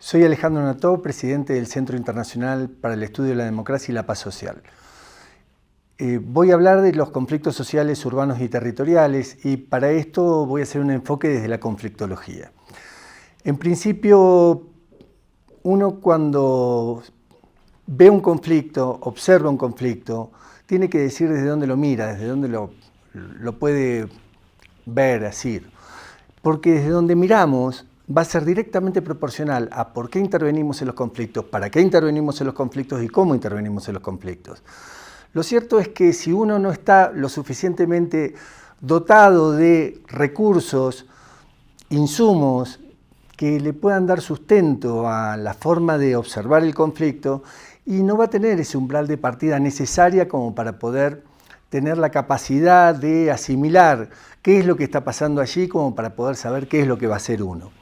Soy Alejandro Nató, presidente del Centro Internacional para el Estudio de la Democracia y la Paz Social. Voy a hablar de los conflictos sociales urbanos y territoriales y para esto voy a hacer un enfoque desde la conflictología. En principio, uno cuando ve un conflicto, observa un conflicto, tiene que decir desde dónde lo mira, desde dónde lo puede ver, así. Porque desde donde miramos va a ser directamente proporcional a por qué intervenimos en los conflictos, para qué intervenimos en los conflictos y cómo intervenimos en los conflictos. Lo cierto es que si uno no está lo suficientemente dotado de recursos, insumos, que le puedan dar sustento a la forma de observar el conflicto, y no va a tener ese umbral de partida necesaria como para poder tener la capacidad de asimilar qué es lo que está pasando allí, como para poder saber qué es lo que va a hacer uno.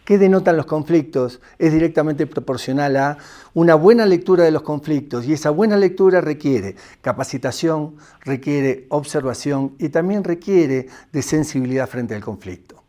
¿Qué denotan los conflictos? Es directamente proporcional a una buena lectura de los conflictos, y esa buena lectura requiere capacitación, requiere observación y también requiere de sensibilidad frente al conflicto.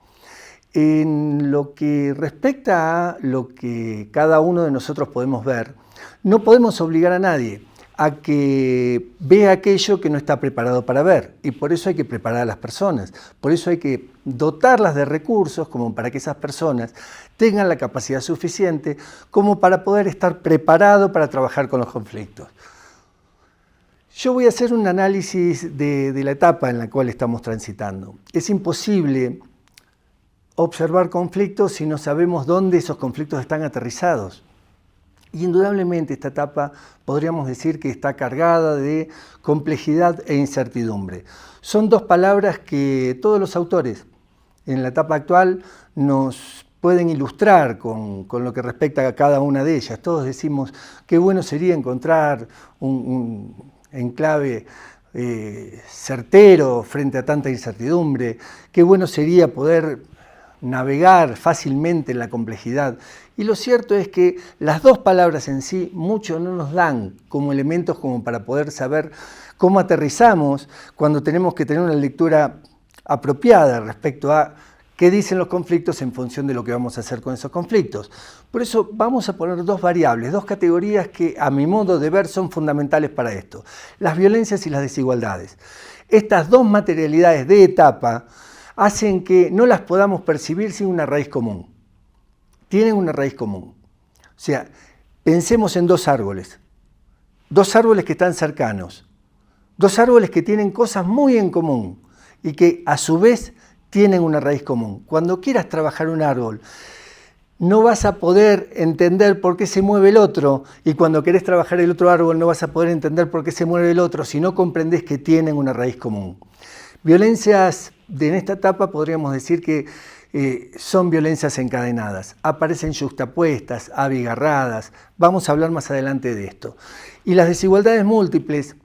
En lo que respecta a lo que cada uno de nosotros podemos ver, no podemos obligar a nadie a que vea aquello que no está preparado para ver, y por eso hay que preparar a las personas, por eso hay que dotarlas de recursos como para que esas personas tengan la capacidad suficiente como para poder estar preparado para trabajar con los conflictos. Yo voy a hacer un análisis de la etapa en la cual estamos transitando. Es imposible observar conflictos si no sabemos dónde esos conflictos están aterrizados. Y indudablemente esta etapa podríamos decir que está cargada de complejidad e incertidumbre. Son dos palabras que todos los autores en la etapa actual nos pueden ilustrar con lo que respecta a cada una de ellas. Todos decimos qué bueno sería encontrar un enclave certero frente a tanta incertidumbre, qué bueno sería poder navegar fácilmente en la complejidad. Y lo cierto es que las dos palabras en sí mucho no nos dan como elementos como para poder saber cómo aterrizamos cuando tenemos que tener una lectura apropiada respecto a qué dicen los conflictos en función de lo que vamos a hacer con esos conflictos. Por eso vamos a poner dos variables, dos categorías que a mi modo de ver son fundamentales para esto: las violencias y las desigualdades. Estas dos materialidades de etapa hacen que no las podamos percibir sin una raíz común. Tienen una raíz común. O sea, pensemos en dos árboles que están cercanos, dos árboles que tienen cosas muy en común y que a su vez tienen una raíz común. Cuando quieras trabajar un árbol, no vas a poder entender por qué se mueve el otro, y cuando querés trabajar el otro árbol no vas a poder entender por qué se mueve el otro si no comprendés que tienen una raíz común. Violencias en esta etapa podríamos decir que son violencias encadenadas, aparecen yuxtapuestas, abigarradas, vamos a hablar más adelante de esto. Y las desigualdades múltiples,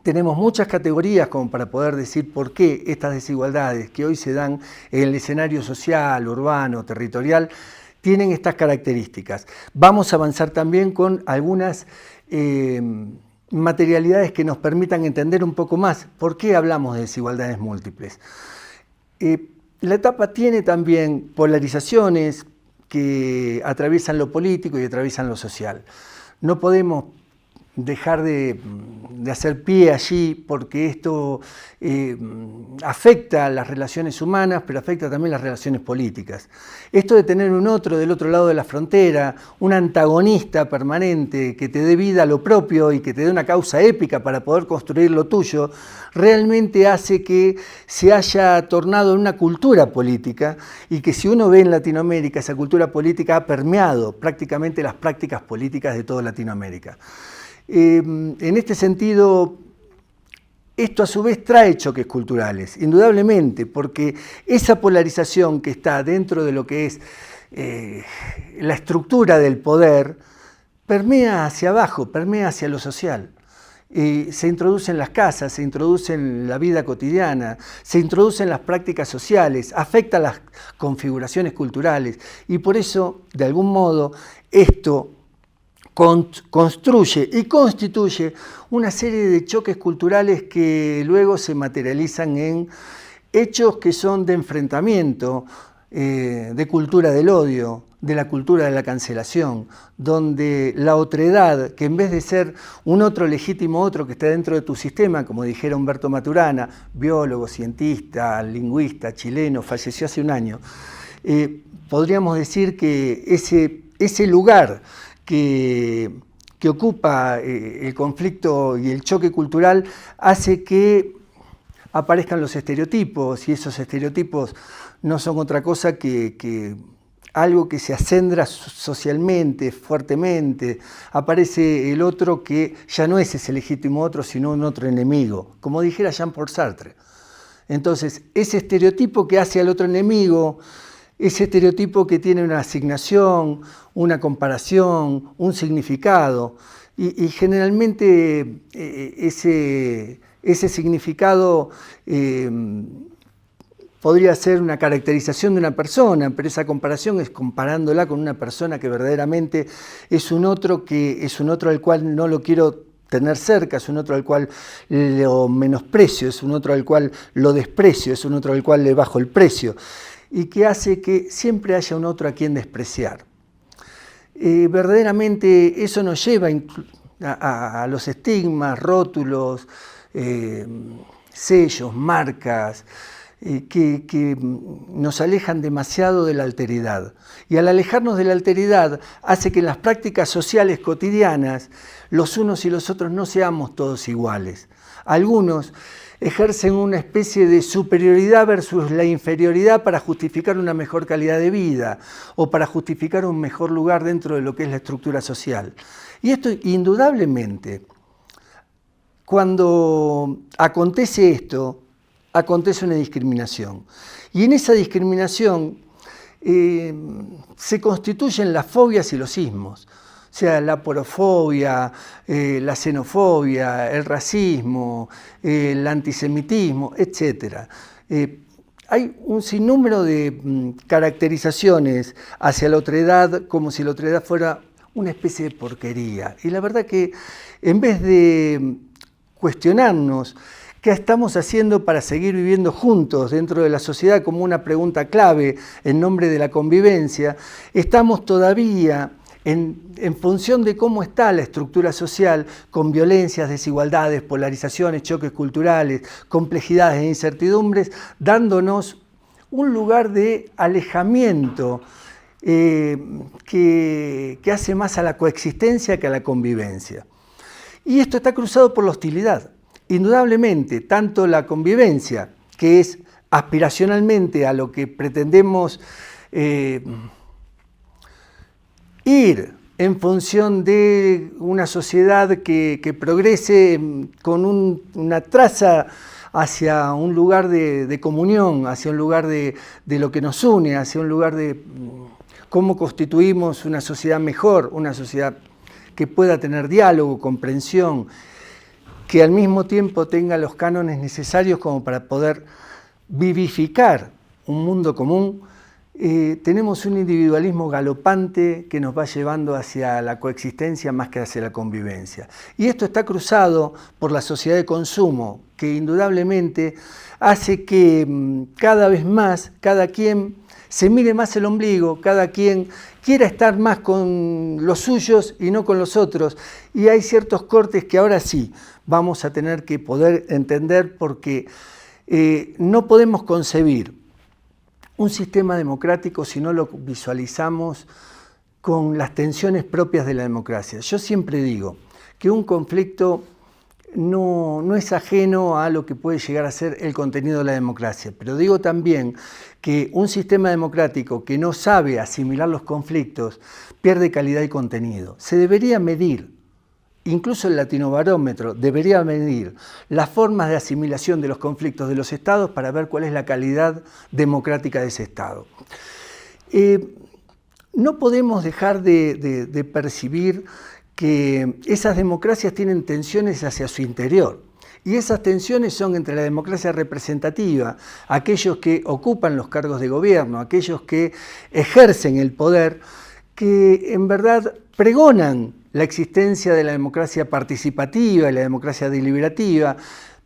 tenemos muchas categorías como para poder decir por qué estas desigualdades que hoy se dan en el escenario social, urbano, territorial, tienen estas características. Vamos a avanzar también con algunas materialidades que nos permitan entender un poco más por qué hablamos de desigualdades múltiples. La etapa tiene también polarizaciones que atraviesan lo político y atraviesan lo social. No podemos dejar de hacer pie allí porque esto afecta a las relaciones humanas, pero afecta también las relaciones políticas. Esto de tener un otro del otro lado de la frontera, un antagonista permanente que te dé vida a lo propio y que te dé una causa épica para poder construir lo tuyo, realmente hace que se haya tornado en una cultura política, y que si uno ve en Latinoamérica, esa cultura política ha permeado prácticamente las prácticas políticas de toda Latinoamérica. En este sentido, esto a su vez trae choques culturales, indudablemente, porque esa polarización que está dentro de lo que es la estructura del poder, permea hacia abajo, permea hacia lo social. Se introduce en las casas, se introduce en la vida cotidiana, se introduce en las prácticas sociales, afecta las configuraciones culturales, y por eso, de algún modo, esto construye y constituye una serie de choques culturales que luego se materializan en hechos que son de enfrentamiento, de cultura del odio, de la cultura de la cancelación, donde la otredad, que en vez de ser un otro legítimo otro que está dentro de tu sistema, como dijera Humberto Maturana, biólogo, cientista, lingüista, chileno, falleció hace un año, podríamos decir que ese lugar que ocupa el conflicto y el choque cultural hace que aparezcan los estereotipos, y esos estereotipos no son otra cosa que algo que se acendra socialmente, fuertemente. Aparece el otro que ya no es ese legítimo otro, sino un otro enemigo, como dijera Jean-Paul Sartre. Entonces, ese estereotipo que hace al otro enemigo, ese estereotipo que tiene una asignación, una comparación, un significado, y generalmente ese significado podría ser una caracterización de una persona, pero esa comparación es comparándola con una persona que verdaderamente es un otro al cual no lo quiero tener cerca, es un otro al cual lo menosprecio, es un otro al cual lo desprecio, es un otro al cual le bajo el precio, y que hace que siempre haya un otro a quien despreciar. Verdaderamente eso nos lleva a los estigmas, rótulos, sellos, marcas, que nos alejan demasiado de la alteridad. Y al alejarnos de la alteridad hace que en las prácticas sociales cotidianas los unos y los otros no seamos todos iguales. Algunos ejercen una especie de superioridad versus la inferioridad para justificar una mejor calidad de vida o para justificar un mejor lugar dentro de lo que es la estructura social. Y esto indudablemente, cuando acontece esto, acontece una discriminación. Y en esa discriminación se constituyen las fobias y los ismos. O sea, la porofobia, la xenofobia, el racismo, el antisemitismo, etc. Hay un sinnúmero de caracterizaciones hacia la otredad como si la otredad fuera una especie de porquería. Y la verdad que en vez de cuestionarnos ¿qué estamos haciendo para seguir viviendo juntos dentro de la sociedad como una pregunta clave en nombre de la convivencia? Estamos todavía en función de cómo está la estructura social, con violencias, desigualdades, polarizaciones, choques culturales, complejidades e incertidumbres, dándonos un lugar de alejamiento que hace más a la coexistencia que a la convivencia. Y esto está cruzado por la hostilidad. Indudablemente, tanto la convivencia, que es aspiracionalmente a lo que pretendemos ir en función de una sociedad que progrese con una traza hacia un lugar de comunión, hacia un lugar de lo que nos une, hacia un lugar de cómo constituimos una sociedad mejor, una sociedad que pueda tener diálogo, comprensión, que al mismo tiempo tenga los cánones necesarios como para poder vivificar un mundo común, tenemos un individualismo galopante que nos va llevando hacia la coexistencia más que hacia la convivencia. Y esto está cruzado por la sociedad de consumo, que indudablemente hace que cada vez más cada quien se mire más el ombligo, cada quien quiera estar más con los suyos y no con los otros. Y hay ciertos cortes que ahora sí vamos a tener que poder entender, porque no podemos concebir un sistema democrático si no lo visualizamos con las tensiones propias de la democracia. Yo siempre digo que un conflicto no es ajeno a lo que puede llegar a ser el contenido de la democracia, pero digo también que un sistema democrático que no sabe asimilar los conflictos pierde calidad y contenido. Se debería medir, incluso el Latinobarómetro debería medir las formas de asimilación de los conflictos de los estados para ver cuál es la calidad democrática de ese estado. No podemos dejar de percibir que esas democracias tienen tensiones hacia su interior. Y esas tensiones son entre la democracia representativa, aquellos que ocupan los cargos de gobierno, aquellos que ejercen el poder, que en verdad pregonan la existencia de la democracia participativa y la democracia deliberativa,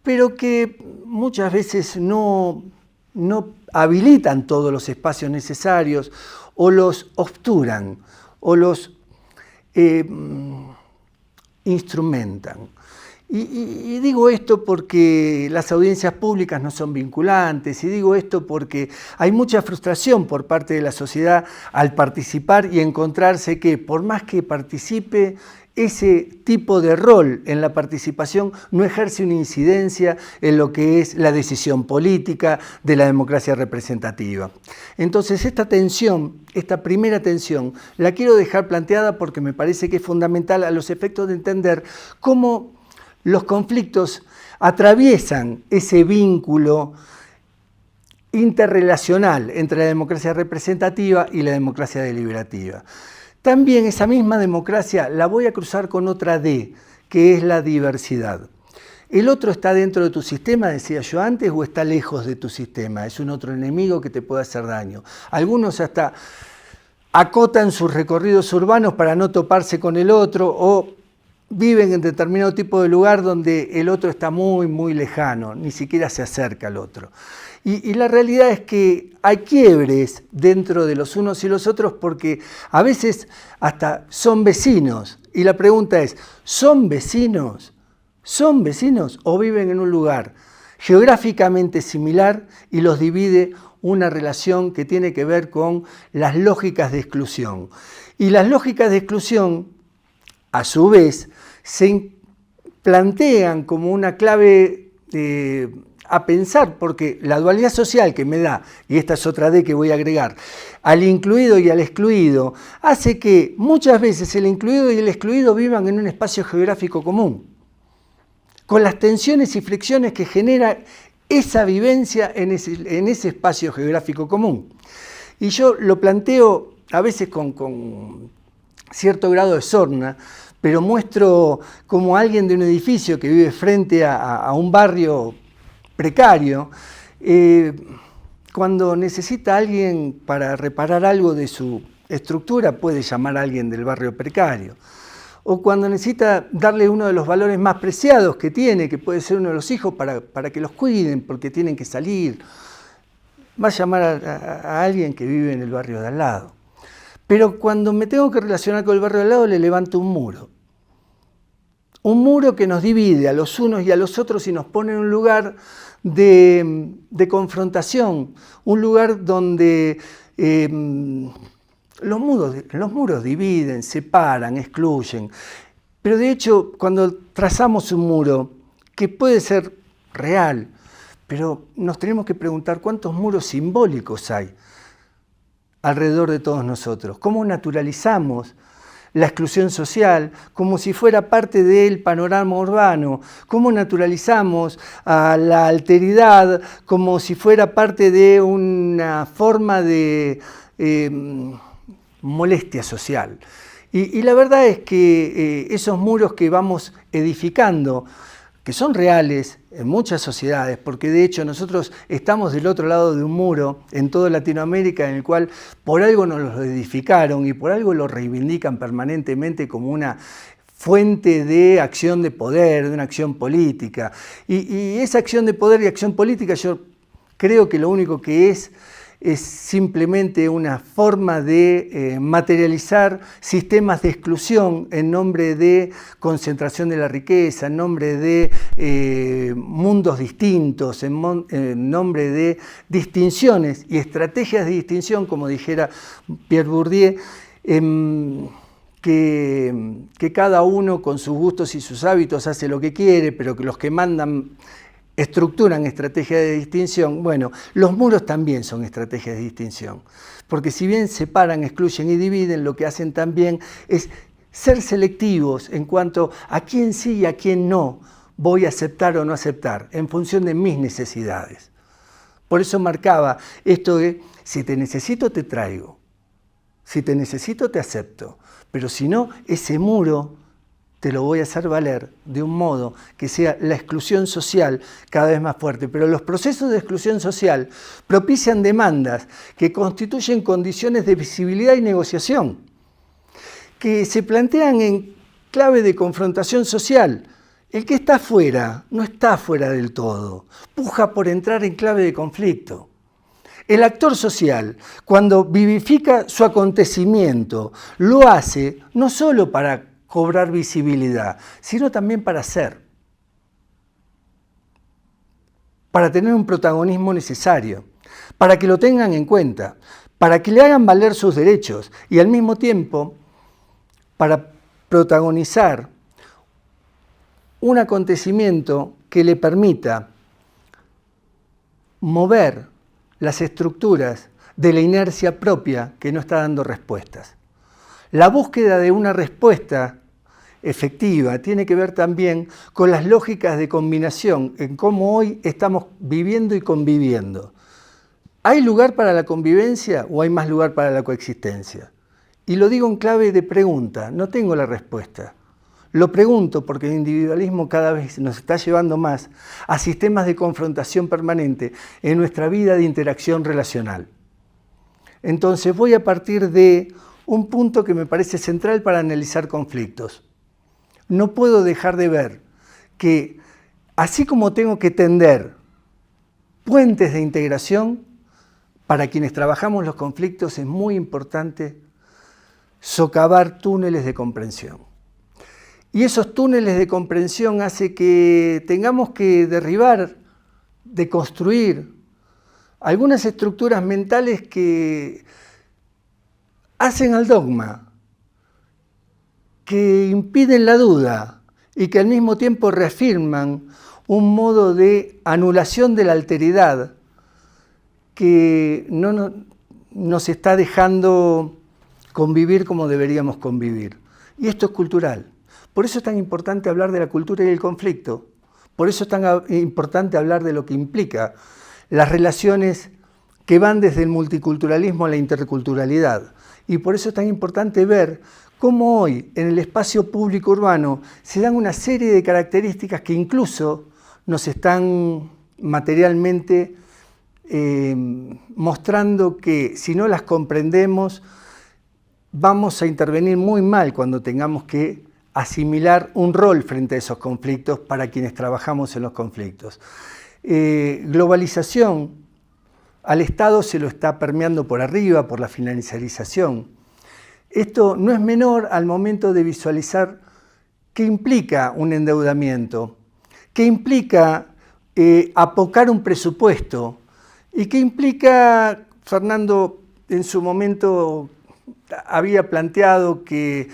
pero que muchas veces no no habilitan todos los espacios necesarios o los obturan o los instrumentan. Y digo esto porque las audiencias públicas no son vinculantes, y digo esto porque hay mucha frustración por parte de la sociedad al participar y encontrarse que por más que participe, ese tipo de rol en la participación no ejerce una incidencia en lo que es la decisión política de la democracia representativa. Entonces esta tensión, esta primera tensión, la quiero dejar planteada porque me parece que es fundamental a los efectos de entender cómo los conflictos atraviesan ese vínculo interrelacional entre la democracia representativa y la democracia deliberativa. También esa misma democracia la voy a cruzar con otra D, que es la diversidad. ¿El otro está dentro de tu sistema, decía yo antes, o está lejos de tu sistema? Es un otro enemigo que te puede hacer daño. Algunos hasta acotan sus recorridos urbanos para no toparse con el otro, o viven en determinado tipo de lugar donde el otro está muy, muy lejano, ni siquiera se acerca al otro. Y la realidad es que hay quiebres dentro de los unos y los otros porque a veces hasta son vecinos. Y la pregunta es, ¿son vecinos? ¿Son vecinos o viven en un lugar geográficamente similar y los divide una relación que tiene que ver con las lógicas de exclusión? Y las lógicas de exclusión, a su vez, se plantean como una clave a pensar, porque la dualidad social que me da, y esta es otra D que voy a agregar, al incluido y al excluido, hace que muchas veces el incluido y el excluido vivan en un espacio geográfico común, con las tensiones y fricciones que genera esa vivencia en ese espacio geográfico común. Y yo lo planteo a veces con cierto grado de sorna, pero muestro como alguien de un edificio que vive frente a un barrio precario, cuando necesita a alguien para reparar algo de su estructura, puede llamar a alguien del barrio precario. O cuando necesita darle uno de los valores más preciados que tiene, que puede ser uno de los hijos, para que los cuiden, porque tienen que salir, va a llamar a alguien que vive en el barrio de al lado. Pero cuando me tengo que relacionar con el barrio de al lado, le levanto un muro. Un muro que nos divide a los unos y a los otros y nos pone en un lugar de confrontación, un lugar donde los muros dividen, separan, excluyen. Pero de hecho, cuando trazamos un muro, que puede ser real, pero nos tenemos que preguntar cuántos muros simbólicos hay alrededor de todos nosotros, cómo naturalizamos la exclusión social, como si fuera parte del panorama urbano, cómo naturalizamos a la alteridad como si fuera parte de una forma de molestia social. Y la verdad es que esos muros que vamos edificando, que son reales en muchas sociedades, porque de hecho nosotros estamos del otro lado de un muro en toda Latinoamérica en el cual por algo nos lo edificaron y por algo lo reivindican permanentemente como una fuente de acción de poder, de una acción política. Y esa acción de poder y acción política yo creo que lo único que es simplemente una forma de materializar sistemas de exclusión en nombre de concentración de la riqueza, en nombre de mundos distintos, en nombre de distinciones y estrategias de distinción, como dijera Pierre Bourdieu, que cada uno con sus gustos y sus hábitos hace lo que quiere, pero que los que mandan estructuran estrategias de distinción. Bueno, los muros también son estrategias de distinción, porque si bien separan, excluyen y dividen, lo que hacen también es ser selectivos en cuanto a quién sí y a quién no voy a aceptar o no aceptar, en función de mis necesidades. Por eso marcaba esto de, si te necesito te traigo, si te necesito te acepto, pero si no, ese muro te lo voy a hacer valer de un modo que sea la exclusión social cada vez más fuerte. Pero los procesos de exclusión social propician demandas que constituyen condiciones de visibilidad y negociación, que se plantean en clave de confrontación social. El que está afuera no está afuera del todo, puja por entrar en clave de conflicto. El actor social, cuando vivifica su acontecimiento, lo hace no solo para cobrar visibilidad, sino también para ser, para tener un protagonismo necesario, para que lo tengan en cuenta, para que le hagan valer sus derechos y al mismo tiempo para protagonizar un acontecimiento que le permita mover las estructuras de la inercia propia que no está dando respuestas. La búsqueda de una respuesta efectiva tiene que ver también con las lógicas de combinación, en cómo hoy estamos viviendo y conviviendo. ¿Hay lugar para la convivencia o hay más lugar para la coexistencia? Y lo digo en clave de pregunta, no tengo la respuesta. Lo pregunto porque el individualismo cada vez nos está llevando más a sistemas de confrontación permanente en nuestra vida de interacción relacional. Entonces voy a partir de un punto que me parece central para analizar conflictos. No puedo dejar de ver que así como tengo que tender puentes de integración, para quienes trabajamos los conflictos es muy importante socavar túneles de comprensión. Y esos túneles de comprensión hacen que tengamos que derribar, deconstruir algunas estructuras mentales que hacen al dogma, que impiden la duda y que al mismo tiempo reafirman un modo de anulación de la alteridad que no nos está dejando convivir como deberíamos convivir. Y esto es cultural. Por eso es tan importante hablar de la cultura y el conflicto. Por eso es tan importante hablar de lo que implica las relaciones que van desde el multiculturalismo a la interculturalidad. Y por eso es tan importante ver cómo hoy en el espacio público urbano se dan una serie de características que incluso nos están materialmente mostrando que si no las comprendemos vamos a intervenir muy mal cuando tengamos que asimilar un rol frente a esos conflictos para quienes trabajamos en los conflictos. Globalización, al Estado se lo está permeando por arriba por la financiarización. Esto no es menor al momento de visualizar qué implica un endeudamiento, qué implica apocar un presupuesto y qué implica, Fernando en su momento había planteado que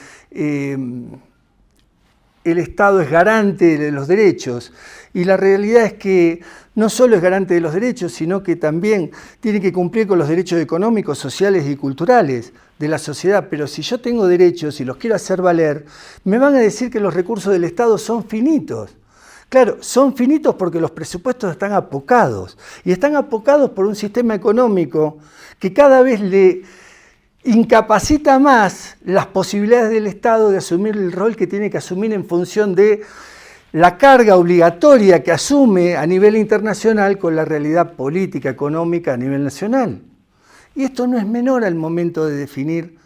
el Estado es garante de los derechos y la realidad es que no solo es garante de los derechos, sino que también tiene que cumplir con los derechos económicos, sociales y culturales de la sociedad. Pero si yo tengo derechos y los quiero hacer valer, me van a decir que los recursos del Estado son finitos. Claro, son finitos porque los presupuestos están apocados y están apocados por un sistema económico que cada vez le incapacita más las posibilidades del Estado de asumir el rol que tiene que asumir en función de la carga obligatoria que asume a nivel internacional con la realidad política, económica a nivel nacional. Y esto no es menor al momento de definir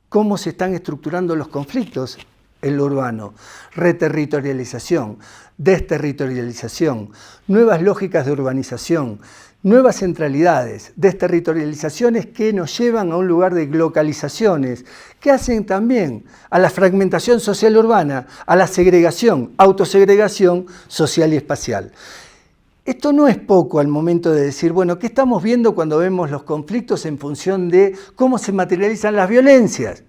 cómo se están estructurando los conflictos en lo urbano. Reterritorialización, desterritorialización, nuevas lógicas de urbanización, nuevas centralidades, desterritorializaciones que nos llevan a un lugar de localizaciones, que hacen también a la fragmentación social urbana, a la segregación, autosegregación social y espacial. Esto no es poco al momento de decir, bueno, ¿qué estamos viendo cuando vemos los conflictos en función de cómo se materializan las violencias?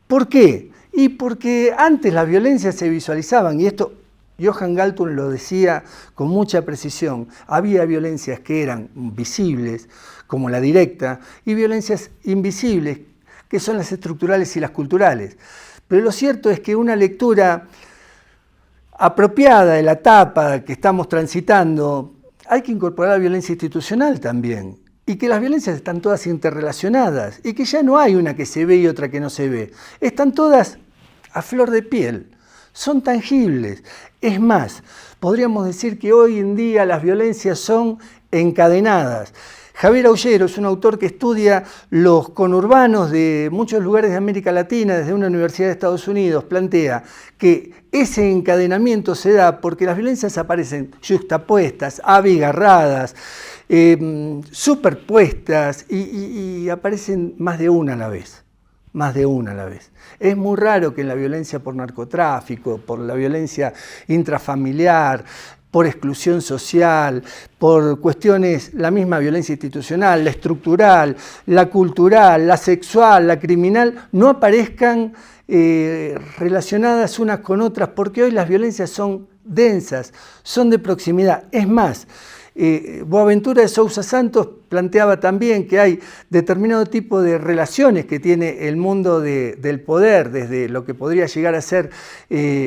¿Por qué? Y porque antes las violencias se visualizaban, y esto Johan Galtung lo decía con mucha precisión, había violencias que eran visibles, como la directa, y violencias invisibles, que son las estructurales y las culturales. Pero lo cierto es que una lectura apropiada de la etapa que estamos transitando, hay que incorporar la violencia institucional también, y que las violencias están todas interrelacionadas, y que ya no hay una que se ve y otra que no se ve. Están todas a flor de piel, son tangibles. Es más, podríamos decir que hoy en día las violencias son encadenadas, Javier Aullero es un autor que estudia los conurbanos de muchos lugares de América Latina desde una universidad de Estados Unidos. Plantea que ese encadenamiento se da porque las violencias aparecen yuxtapuestas, abigarradas, superpuestas y aparecen más de una a la vez. Más de una a la vez. Es muy raro que en la violencia por narcotráfico, por la violencia intrafamiliar, por exclusión social, por cuestiones, la misma violencia institucional, la estructural, la cultural, la sexual, la criminal, no aparezcan relacionadas unas con otras, porque hoy las violencias son densas, son de proximidad. Es más, Boaventura de Sousa Santos planteaba también que hay determinado tipo de relaciones que tiene el mundo del poder, desde lo que podría llegar a ser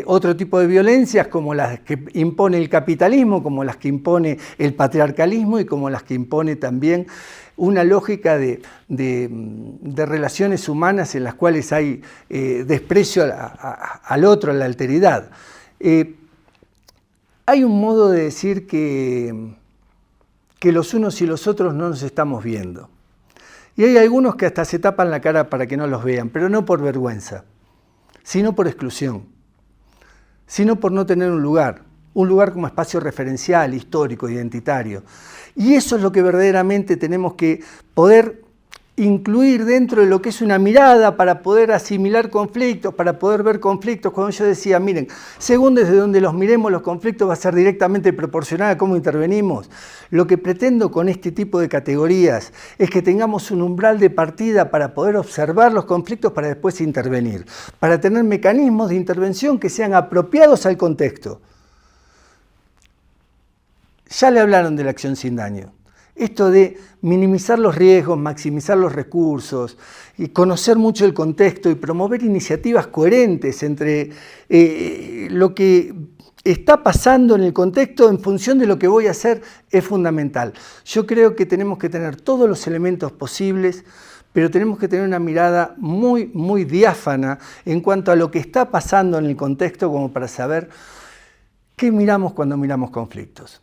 otro tipo de violencias, como las que impone el capitalismo, como las que impone el patriarcalismo y como las que impone también una lógica de relaciones humanas en las cuales hay desprecio al otro, a la alteridad. Hay un modo de decir que los unos y los otros no nos estamos viendo. Y hay algunos que hasta se tapan la cara para que no los vean, pero no por vergüenza, sino por exclusión, sino por no tener un lugar como espacio referencial, histórico, identitario. Y eso es lo que verdaderamente tenemos que poder incluir dentro de lo que es una mirada para poder asimilar conflictos, para poder ver conflictos. Cuando yo decía, miren, según desde donde los miremos, los conflictos va a ser directamente proporcional a cómo intervenimos. Lo que pretendo con este tipo de categorías es que tengamos un umbral de partida para poder observar los conflictos para después intervenir, para tener mecanismos de intervención que sean apropiados al contexto. Ya le hablaron de la acción sin daño. Esto de minimizar los riesgos, maximizar los recursos, y conocer mucho el contexto y promover iniciativas coherentes entre lo que está pasando en el contexto en función de lo que voy a hacer es fundamental. Yo creo que tenemos que tener todos los elementos posibles, pero tenemos que tener una mirada muy, muy diáfana en cuanto a lo que está pasando en el contexto como para saber qué miramos cuando miramos conflictos.